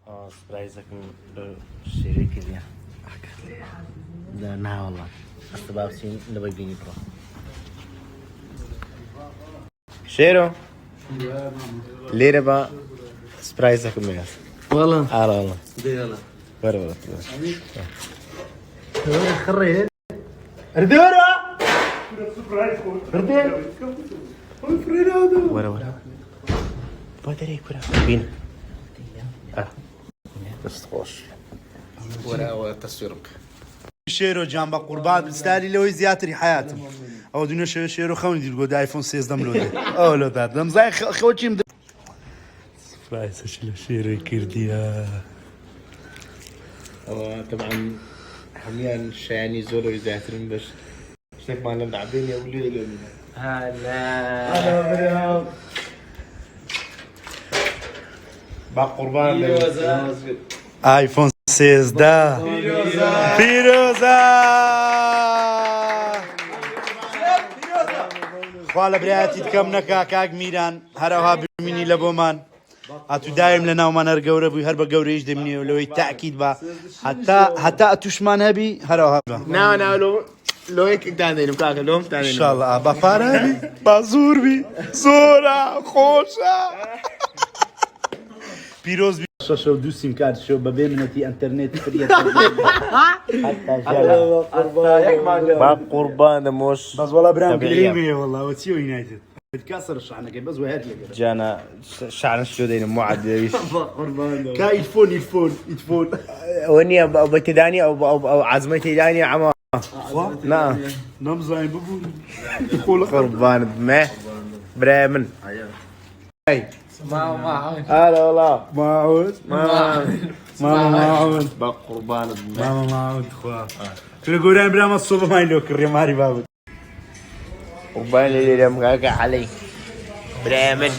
سبرايزكم شێرۆی ديا لا نا والله استبابسين اللي بيجيني برا شێرۆ ليرة با سبرايزكم يا والله والله يلا برا خريت اردورا ورا بادري كرة بين بس خوش ورا تصويرك شێرۆ جان بە قوربان بستاری لەوەی زیاتری حیاتم ئەوە دوونە شێرۆ خەونی دیرگۆ دایفۆن 13 لۆ ئەو لۆ داد دەمزای خەوچیم سپرایسەش لە شێرۆی کردیە طبعا حميان شایەنی زۆرەوەی زیاترن بەش شتێکمان لەم دابێنی ئەو لێ هلا با قوربان ئایفۆن 13 پیرۆزە خوا لە برایەتی دکەم نەکا کاک میران هەروەها بمینی لە بۆمان هاتوو دایم لە ناومان هەر گەورە بووی هەر بە گەورەیش دەمینێ و لەوەی تاکید بە هەتا ئەتوشمان هەبی هەروەها ناو لۆ یەکێکدان دێنم کاکە لۆم ئینشاڵڵا بە پارەبی با زۆربی زۆرە خۆشە پیرۆز شەشە و دوو سیم کارتشەوە بەبێ منەتی ئەنتەرنێت فریە با قوربان دەمۆش بەس وەڵا برام گلەیمێ وەڵا چی وی نایتێت کا سەر شانەکەی بەس وای هەر جانا شعرش شو دێنم معدەویش کا ئیتفۆن ئەوە نییە بە تێدانی ئەو عەزمەی تێدانی ئەمە نا نەمزانین ببوون قوربانت مێ برای من هلا والله ماعون ماعون با قوربانت ماما ماعون خوا لە گۆران برامە سۆ بەمای لۆ کڕێ ماری بابت قوربان لێرەم کاکە عەلەی برای من